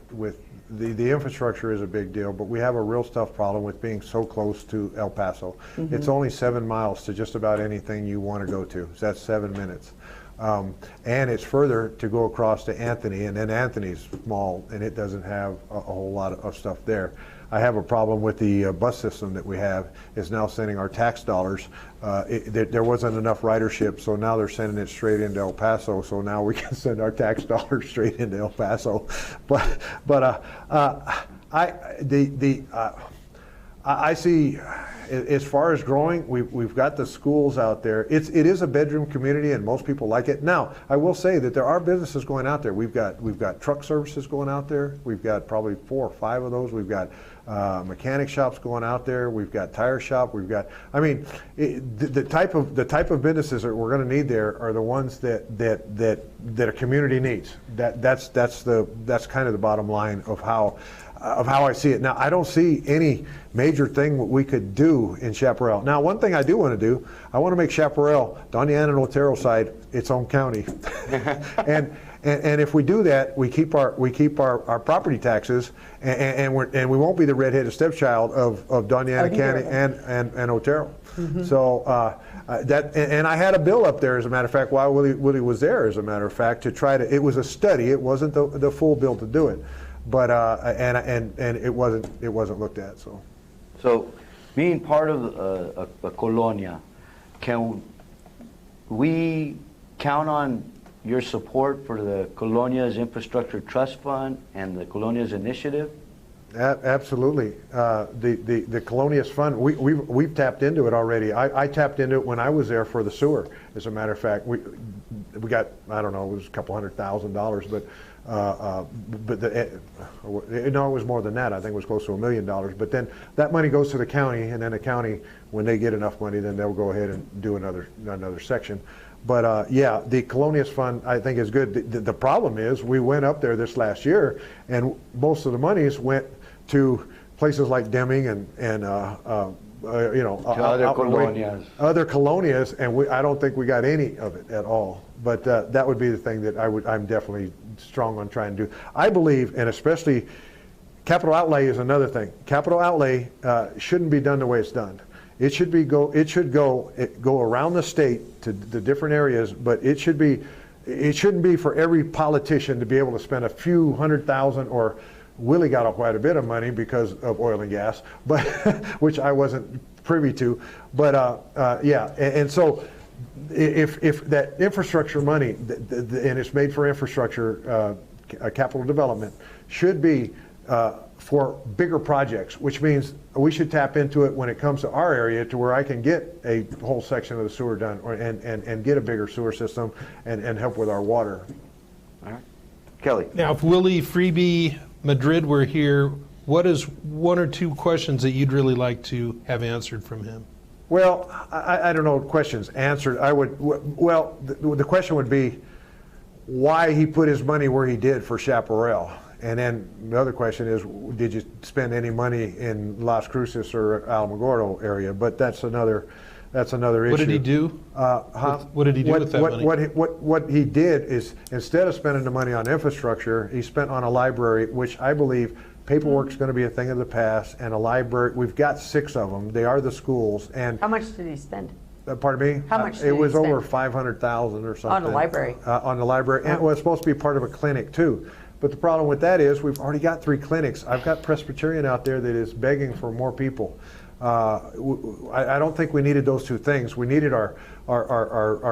the infrastructure is a big deal, but we have a real tough problem with being so close to El Paso. Mm-hmm. It's only 7 miles to just about anything you want to go to. So that's 7 minutes. And it's further to go across to Anthony, and then Anthony's small, and it doesn't have a whole lot of stuff there. I have a problem with the bus system that we have is now sending our tax dollars. There wasn't enough ridership, so now they're sending it straight into El Paso, so now we can send our tax dollars straight into El Paso. I see as far as growing, we've got the schools out there. It is a bedroom community, and most people like it. Now, I will say that there are businesses going out there. We've got truck services going out there. We've got probably 4 or 5 of those. We've got mechanic shops going out there. We've got tire shop. We've got, I mean, the type of businesses that we're going to need there are the ones that a community needs. That's kind of the bottom line of how I see it. Now, I don't see any major thing we could do in Chaparral. Now, one thing I do want to do, I want to make Chaparral, Doña Ana and Otero side, its own county. And if we do that, we keep our property taxes, and we won't be the redheaded stepchild of Doña Ana County and Otero. Mm-hmm. So and I had a bill up there, as a matter of fact, while Willie was there, as a matter of fact, to try to. It was a study. It wasn't the full bill to do it. But and it wasn't looked at. So, being part of a colonia, can we count on your support for the Colonia's Infrastructure Trust Fund and the Colonia's initiative? Absolutely. The Colonia's Fund, we've tapped into it already. I tapped into it when I was there for the sewer. As a matter of fact, we got, I don't know, it was a couple $100,000, but no, it was more than that. I think it was close to $1 million. But then that money goes to the county, and then the county, when they get enough money, then they'll go ahead and do another section. But yeah, the Colonias Fund, I think, is good. The problem is, we went up there this last year, and most of the monies went to places like Deming and other colonias. Other colonias, and I don't think we got any of it at all. But that would be the thing that I'm definitely strong on trying to do. I believe, and especially capital outlay is another thing. Capital outlay shouldn't be done the way it's done. It should go around the state to the different areas, but it shouldn't be for every politician to be able to spend a few $100,000, or Willie got quite a bit of money because of oil and gas, but which I wasn't privy to. But yeah, and so if that infrastructure money, and it's made for infrastructure, capital development, should be for bigger projects, which means we should tap into it when it comes to our area, to where I can get a whole section of the sewer done, and get a bigger sewer system and help with our water. All right. Kelly. Now, if Willie Freebie Madrid were here, what is 1 or 2 questions that you'd really like to have answered from him? Well, I don't know questions answered. Well, the question would be why he put his money where he did for Chaparral. And then the other question is, did you spend any money in Las Cruces or Alamogordo area? But that's another issue. What did he do? What did he do with that money? What he did is, instead of spending the money on infrastructure, he spent on a library, which I believe paperwork's going to be a thing of the past, and a library. We've got 6 of them. They are the schools. And how much did he spend? Pardon me? How much did it was he spend? Over $500,000 or something. On a library? On the library. And it was supposed to be part of a clinic, too. But the problem with that is, we've already got 3 clinics. I've got Presbyterian out there that is begging for more people. I don't think we needed those 2 things. We needed our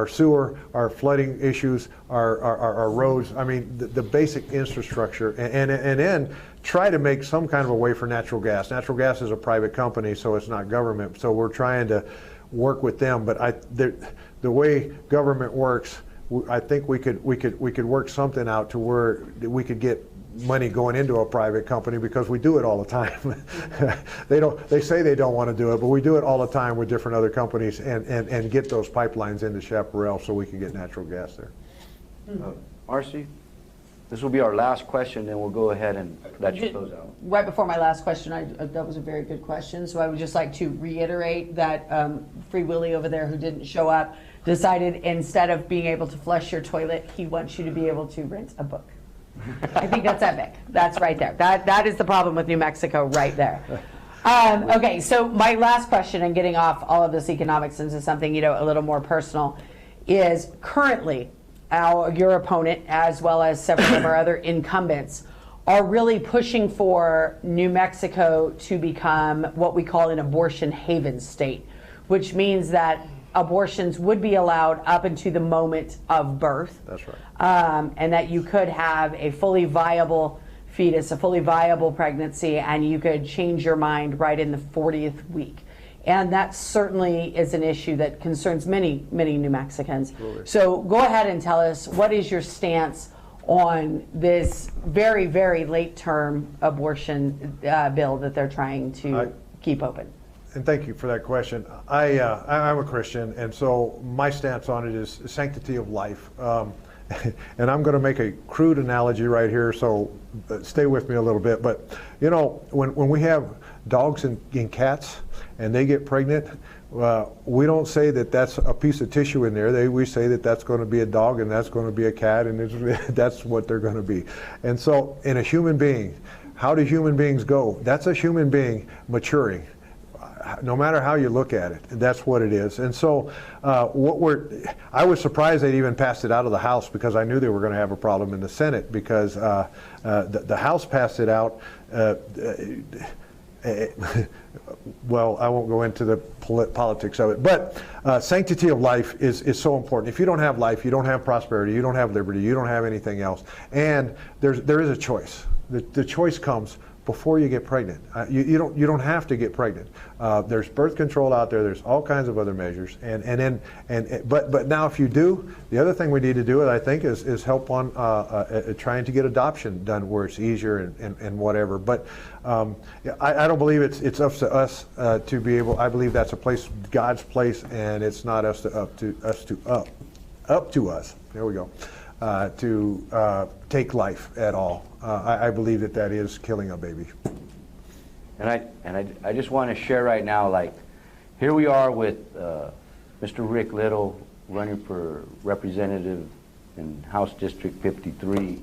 sewer, our flooding issues, our roads. I mean, the basic infrastructure, and then try to make some kind of a way for natural gas. Natural gas is a private company, so it's not government. So we're trying to work with them. But the way government works, I think we could work something out to where we could get money going into a private company, because we do it all the time. They say they don't want to do it, but we do it all the time with different other companies, and get those pipelines into Chaparral so we can get natural gas there. Marcy, this will be our last question, and we'll go ahead and let you close out. Right before my last question, that was a very good question. So I would just like to reiterate that Free Willie over there, who didn't show up, decided instead of being able to flush your toilet, he wants you to be able to rent a book. I think that's epic. That's right there. That is the problem with New Mexico right there. Okay, so my last question, and getting off all of this economics into something a little more personal, is currently your opponent, as well as several of our other incumbents, are really pushing for New Mexico to become what we call an abortion haven state, which means that abortions would be allowed up into the moment of birth. That's right. And that you could have a fully viable fetus, a fully viable pregnancy, and you could change your mind right in the 40th week. And that certainly is an issue that concerns many, many New Mexicans. So go ahead and tell us, what is your stance on this very, very late-term abortion bill that they're trying to keep open? And thank you for that question. I'm a Christian, and so my stance on it is sanctity of life. And I'm going to make a crude analogy right here, so stay with me a little bit. But, you know, when we have dogs and cats and they get pregnant, we don't say that that's a piece of tissue in there. We say that that's going to be a dog and that's going to be a cat, and that's what they're going to be. And so in a human being, how do human beings go? That's a human being maturing. No matter how you look at it, that's what it is. And so I was surprised they even passed it out of the House, because I knew they were going to have a problem in the Senate, because the House passed it out. Well, I won't go into the politics of it, but sanctity of life is so important. If you don't have life, you don't have prosperity, you don't have liberty, you don't have anything else. And there is a choice. The choice comes before you get pregnant. You don't have to get pregnant. There's birth control out there. There's all kinds of other measures. But now, if you do, the other thing we need to do, I think, is help on trying to get adoption done where it's easier and whatever. But I don't believe it's up to us to be able. I believe that's a place, God's place, and it's not up to us. There we go. To take life at all. I believe that is killing a baby. And I just want to share right now, like, here we are with Mr. Rick Little running for representative in House District 53,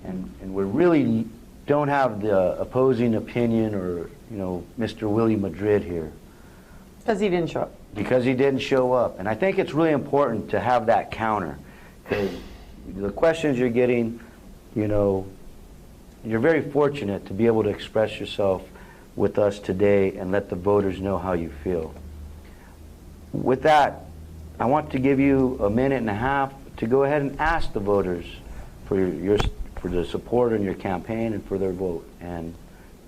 and we really don't have the opposing opinion, or, you know, Mr. Willie Madrid here. Because he didn't show up. Because he didn't show up. And I think it's really important to have that counter, because the questions you're getting, you know, you're very fortunate to be able to express yourself with us today and let the voters know how you feel. With that, I want to give you a minute and a half to go ahead and ask the voters for for the support on your campaign and for their vote. And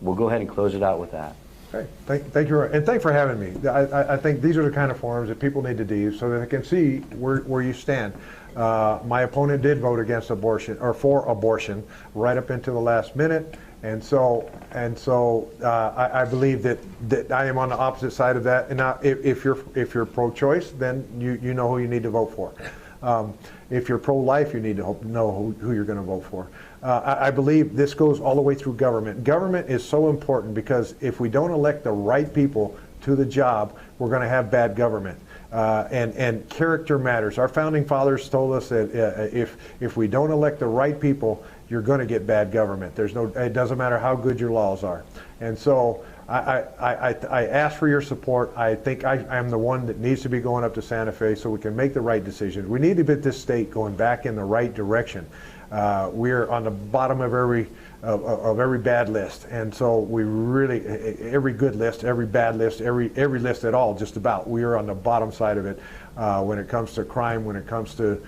we'll go ahead and close it out with that. Okay. Thank you, and thanks for having me. I think these are the kind of forums that people need to do so that they can see where you stand. My opponent did vote against abortion, or for abortion, right up into the last minute, and so I believe that I am on the opposite side of that. And now, if you're pro-choice, then you know who you need to vote for. If you're pro-life, you need to know who you're going to vote for. I believe this goes all the way through government. Government is so important, because if we don't elect the right people to the job, we're going to have bad government. And character matters. Our founding fathers told us that if we don't elect the right people, you're going to get bad government. It doesn't matter how good your laws are. And so I ask for your support. I think I am the one that needs to be going up to Santa Fe so we can make the right decisions. We need to get this state going back in the right direction. We're on the bottom of every bad list, and so we really, every good list, every bad list, every list at all, just about, we are on the bottom side of it when it comes to crime, when it comes to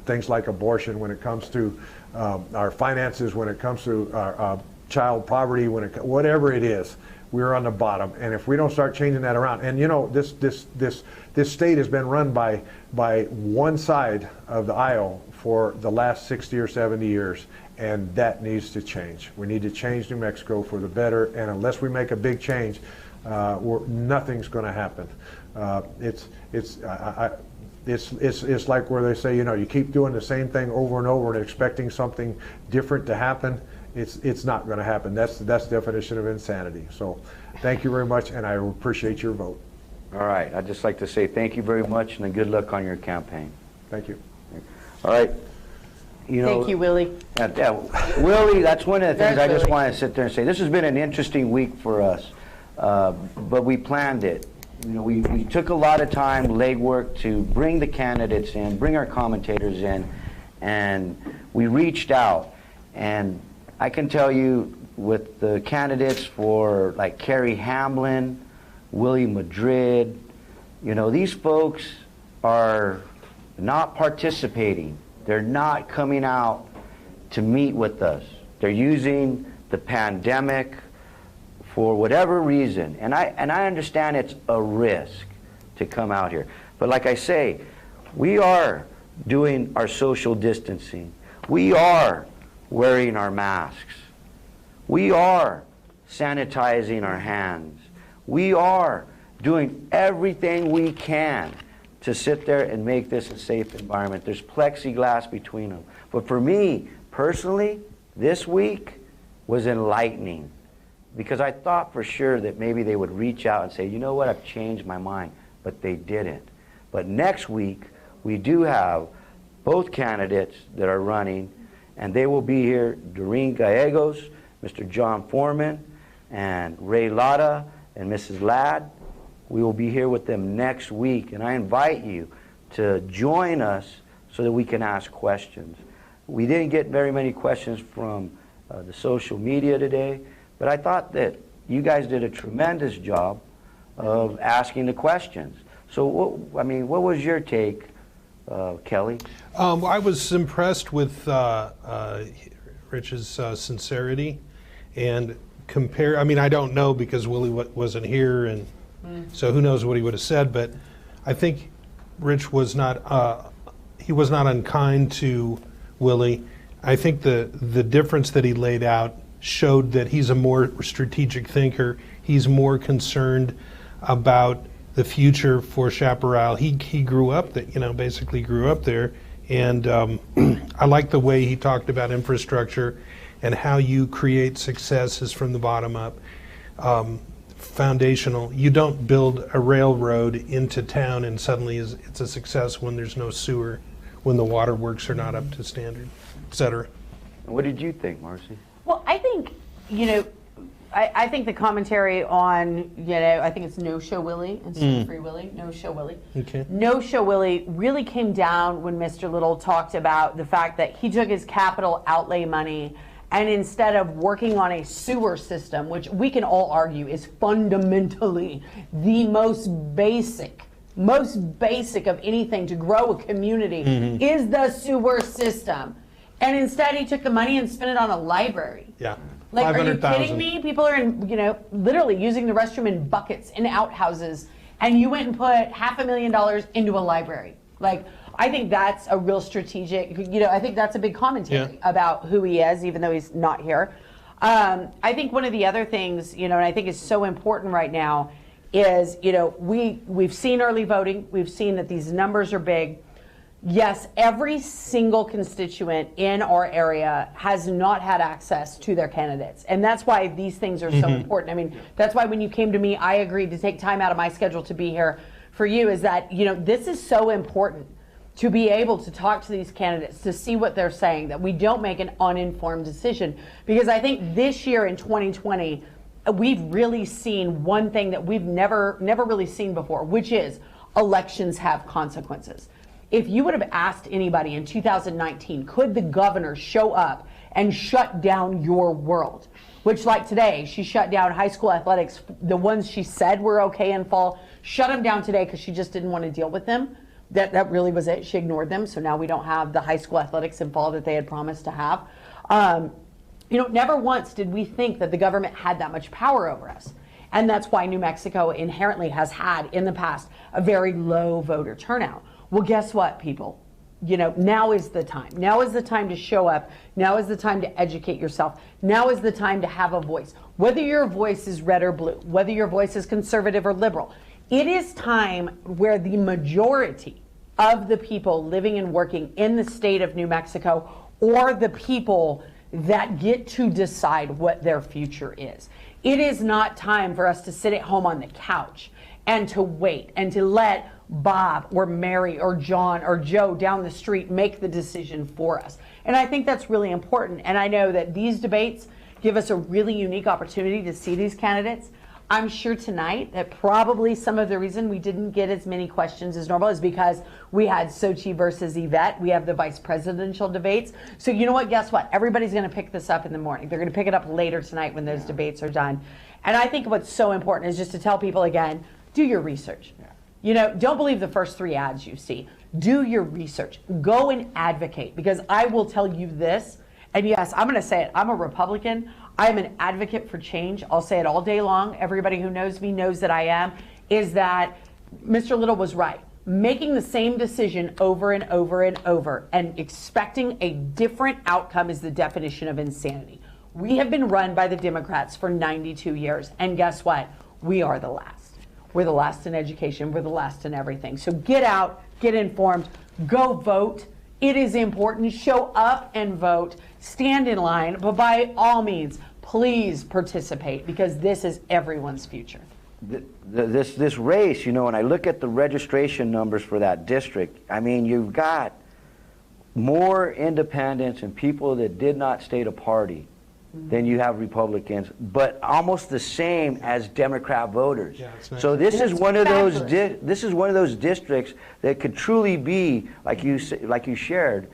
things like abortion, when it comes to our finances, when it comes to our child poverty, whatever it is, we're on the bottom. And if we don't start changing that around, and you know, this state has been run by one side of the aisle for the last 60 or 70 years, and that needs to change. We need to change New Mexico for the better, and unless we make a big change, nothing's going to happen. It's like where they say, you know, you keep doing the same thing over and over and expecting something different to happen. It's not going to happen. That's the definition of insanity. So thank you very much, and I appreciate your vote. All right. I'd just like to say thank you very much, and good luck on your campaign. Thank you. All right. You know, thank you, Willie. Willie, that's one of the things I just Willie. want to sit there and say. This has been an interesting week for us, but we planned it. You know, we took a lot of time, legwork, to bring the candidates in, bring our commentators in, and we reached out. And I can tell you, with the candidates for like Carrie Hamblin, Willie Madrid, you know, these folks are not participating. They're not coming out to meet with us. They're using the pandemic for whatever reason, and I understand it's a risk to come out here, but like I say, we are doing our social distancing. We are wearing our masks. We are sanitizing our hands. We are doing everything we can to sit there and make this a safe environment. There's plexiglass between them. But for me, personally, this week was enlightening, because I thought for sure that maybe they would reach out and say, you know what, I've changed my mind, but they didn't. But next week, we do have both candidates that are running, and they will be here, Doreen Gallegos, Mr. John Foreman, and Ray Lada, and Mrs. Ladd. We will be here with them next week, and I invite you to join us so that we can ask questions. We didn't get very many questions from the social media today, but I thought that you guys did a tremendous job of asking the questions. So, what was your take, Kelly? I was impressed with Rich's sincerity, and I don't know, because Willie wasn't here, and so who knows what he would have said, but I think Rich was not unkind to Willie. I think the difference that he laid out showed that he's a more strategic thinker. He's more concerned about the future for Chaparral. He grew up basically grew up there, and I like the way he talked about infrastructure and how you create success is from the bottom up. Foundational. You don't build a railroad into town and suddenly it's a success when there's no sewer, when the water works are not up to standard, et cetera. What did you think, Marcy? Well, I think, I think the commentary on, I think it's No Show Willie instead of Free Willie. No Show Willie. Okay. No Show Willie really came down when Mr. Little talked about the fact that he took his capital outlay money, and instead of working on a sewer system, which we can all argue is fundamentally the most basic of anything to grow a community, is the sewer system. And instead he took the money and spent it on a library. Yeah. Like, are you kidding me? People are literally using the restroom in buckets in outhouses, and you went and put $500,000 into a library. Like, I think that's a real strategic, I think that's a big commentary about who he is, even though he's not here. I think one of the other things, and I think is so important right now is, we've seen early voting. We've seen that these numbers are big. Yes, every single constituent in our area has not had access to their candidates. And that's why these things are so important. I mean, that's why when you came to me, I agreed to take time out of my schedule to be here for you, is that, this is so important to be able to talk to these candidates, to see what they're saying, that we don't make an uninformed decision. Because I think this year in 2020, we've really seen one thing that we've never really seen before, which is elections have consequences. If you would have asked anybody in 2019, could the governor show up and shut down your world? Which, like today, she shut down high school athletics, the ones she said were okay in fall, shut them down today because she just didn't want to deal with them. That really was it. She ignored them. So now we don't have the high school athletics in fall that they had promised to have. Never once did we think that the government had that much power over us. And that's why New Mexico inherently has had in the past a very low voter turnout. Well, guess what, people? Now is the time. Now is the time to show up. Now is the time to educate yourself. Now is the time to have a voice. Whether your voice is red or blue, whether your voice is conservative or liberal, it is time where the majority of the people living and working in the state of New Mexico, or the people that get to decide what their future is. It is not time for us to sit at home on the couch and to wait and to let Bob or Mary or John or Joe down the street make the decision for us. And I think that's really important. And I know that these debates give us a really unique opportunity to see these candidates. I'm sure tonight that probably some of the reason we didn't get as many questions as normal is because we had Sochi versus Yvette. We have the vice presidential debates. So you know what? Guess what? Everybody's going to pick this up in the morning. They're going to pick it up later tonight when those debates are done. And I think what's so important is just to tell people again, do your research. Don't believe the first 3 ads you see. Do your research. Go and advocate, because I will tell you this, and yes, I'm going to say it. I'm a Republican. I am an advocate for change. I'll say it all day long. Everybody who knows me knows that I am, is that Mr. Little was right. Making the same decision over and over and over and expecting a different outcome is the definition of insanity. We have been run by the Democrats for 92 years, and guess what? We are the last. We're the last in education. We're the last in everything. So get out, get informed, go vote. It is important. Show up and vote. Stand in line, but by all means, please participate, because this is everyone's future. This race, you know, when I look at the registration numbers for that district, I mean, you've got more independents and people that did not state a party than you have Republicans, but almost the same as Democrat voters. Yeah, it's nice. So this is one of those fabulous. districts that could truly be, like you shared,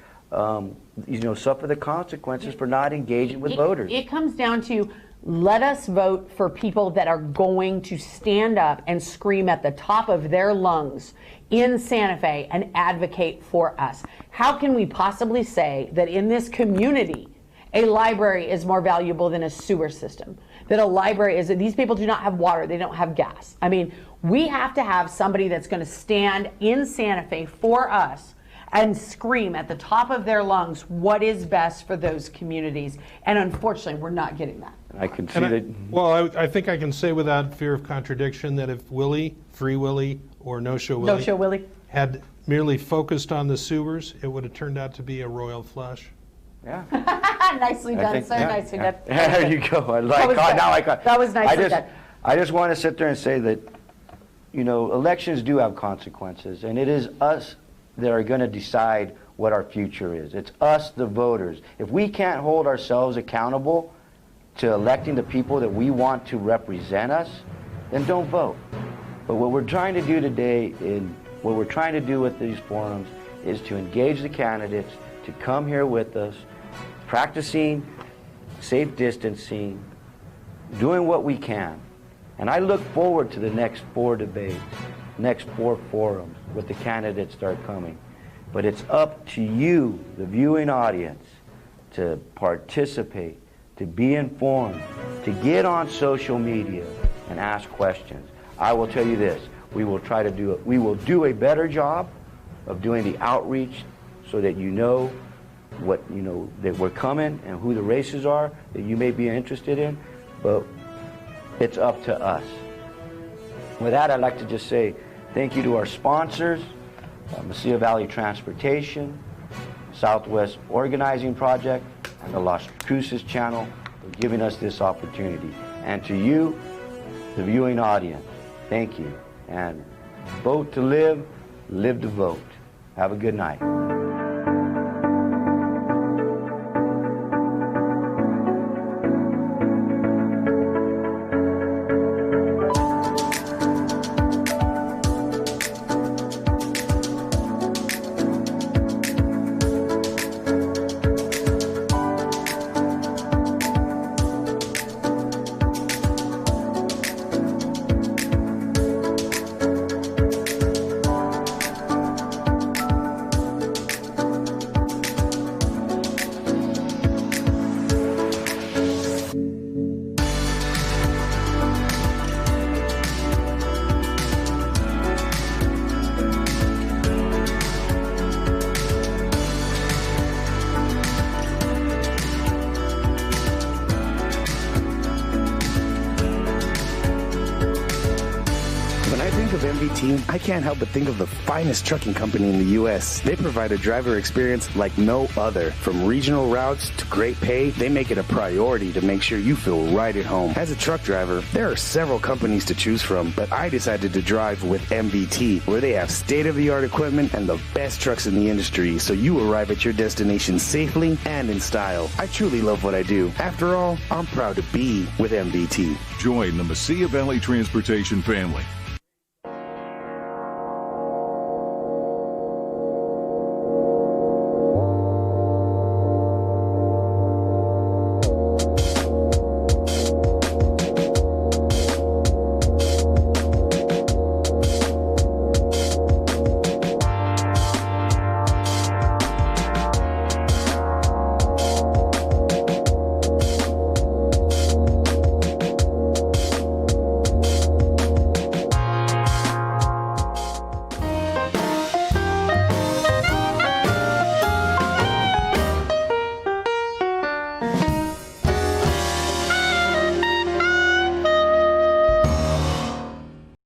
you know, suffer the consequences for not engaging with voters. It comes down to, let us vote for people that are going to stand up and scream at the top of their lungs in Santa Fe and advocate for us. How can we possibly say that in this community a library is more valuable than a sewer system? That a library is, these people do not have water, they don't have gas. I mean, we have to have somebody that's going to stand in Santa Fe for us and scream at the top of their lungs what is best for those communities. And unfortunately, we're not getting that. I can see that. Well, I think I can say without fear of contradiction that if Free Willie, or No Show Willie, No Show Willie had merely focused on the sewers, it would have turned out to be a royal flush. Yeah. Nicely done, sir. Yeah. Nicely done. There you go. That was nicely done. I just want to sit there and say that, you know, elections do have consequences, and it is us that are going to decide what our future is. It's us, the voters. If we can't hold ourselves accountable to electing the people that we want to represent us, then don't vote. But what we're trying to do today, and what we're trying to do with these forums, is to engage the candidates to come here with us, practicing safe distancing, doing what we can. And I look forward to the next 4 debates, next 4 forums with the candidates that are coming. But it's up to you, the viewing audience, to participate, to be informed, to get on social media and ask questions. I will tell you this, we will try to do it. We will do a better job of doing the outreach so that you know what, you know, that we're coming and who the races are that you may be interested in, but it's up to us. With that, I'd like to just say thank you to our sponsors, Mesilla Valley Transportation, Southwest Organizing Project, and the Las Cruces channel for giving us this opportunity. And to you, the viewing audience, thank you. And vote to live, live to vote. Have a good night. I can't help but think of the finest trucking company in the U.S. They provide a driver experience like no other. From regional routes to great pay, they make it a priority to make sure you feel right at home. As a truck driver, there are several companies to choose from, but I decided to drive with MVT, where they have state-of-the-art equipment and the best trucks in the industry, so you arrive at your destination safely and in style. I truly love what I do. After all, I'm proud to be with MVT. Join the Mesilla Valley Transportation family.